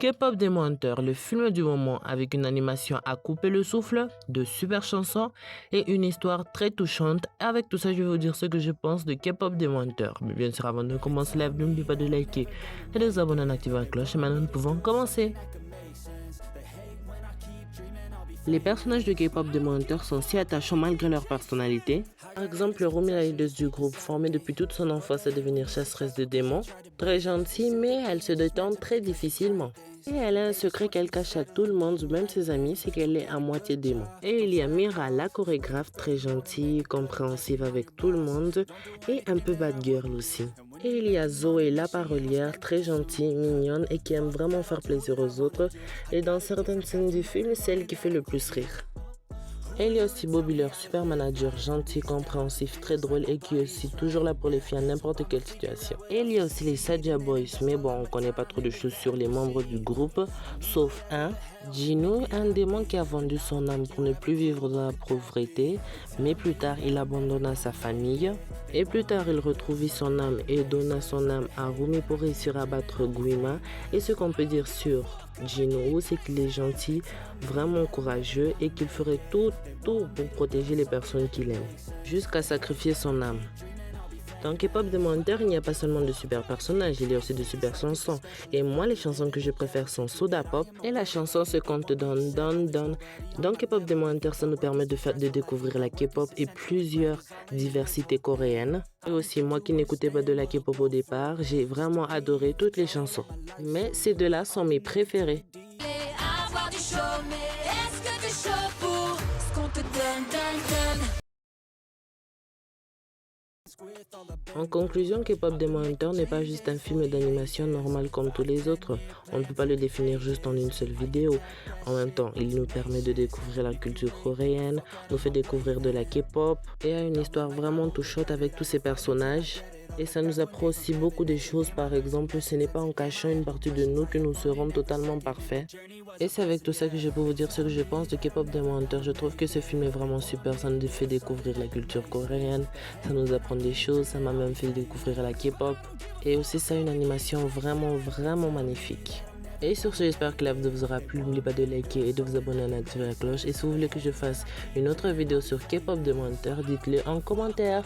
K-pop Demon Hunter, le film du moment avec une animation à couper le souffle, de super chansons et une histoire très touchante. Avec tout ça, je vais vous dire ce que je pense de K-pop Demon Hunter. Mais bien sûr, avant de commencer la vidéo, n'oubliez pas de liker et de vous abonner en activant la cloche. Et maintenant, nous pouvons commencer. Les personnages de K-pop Demon Hunter sont si attachants malgré leur personnalité. Par exemple, Rumi, la leader du groupe, formée depuis toute son enfance à devenir chasseresse de démons. Très gentille, mais elle se détend très difficilement. Et elle a un secret qu'elle cache à tout le monde, même ses amis, c'est qu'elle est à moitié démon. Et il y a Mira, la chorégraphe, très gentille, compréhensive avec tout le monde, et un peu bad girl aussi. Et il y a Zoé, la parolière, très gentille, mignonne et qui aime vraiment faire plaisir aux autres. Et dans certaines scènes du film, c'est elle qui fait le plus rire. Et il y a aussi Bobby, leur super manager, gentil, compréhensif, très drôle et qui est aussi toujours là pour les filles à n'importe quelle situation. Et il y a aussi les Sadia Boys, mais bon, on connaît pas trop de choses sur les membres du groupe, sauf un, Jinu, un démon qui a vendu son âme pour ne plus vivre dans la pauvreté, mais plus tard il abandonna sa famille. Et plus tard, il retrouva son âme et donna son âme à Rumi pour réussir à battre Guima. Et ce qu'on peut dire sur Jinu, c'est qu'il est gentil, vraiment courageux et qu'il ferait tout pour protéger les personnes qu'il aime, jusqu'à sacrifier son âme. Dans K-pop Demon Hunter, il n'y a pas seulement de super personnages, il y a aussi de super chansons. Et moi, les chansons que je préfère sont Soda Pop et la chanson se compte Don Don Don. Dans K-pop Demon Hunter, ça nous permet de découvrir la K-pop et plusieurs diversités coréennes. Et aussi, moi qui n'écoutais pas de la K-pop au départ, j'ai vraiment adoré toutes les chansons. Mais ces deux-là sont mes préférés. En conclusion, K-pop Demon Hunter n'est pas juste un film d'animation normal comme tous les autres. On ne peut pas le définir juste en une seule vidéo. En même temps, il nous permet de découvrir la culture coréenne, nous fait découvrir de la K-pop et a une histoire vraiment touchante avec tous ces personnages. Et ça nous apprend aussi beaucoup de choses. Par exemple, ce n'est pas en cachant une partie de nous que nous serons totalement parfaits. Et c'est avec tout ça que je peux vous dire ce que je pense de K-pop Demon Hunter. Je trouve que ce film est vraiment super. Ça nous fait découvrir la culture coréenne. Ça nous apprend des choses. Ça m'a même fait découvrir la K-pop. Et aussi ça, une animation vraiment magnifique. Et sur ce, j'espère que la vidéo vous aura plu. N'oubliez pas de liker et de vous abonner et d'activer la cloche. Et si vous voulez que je fasse une autre vidéo sur K-pop Demon Hunter, dites-le en commentaire.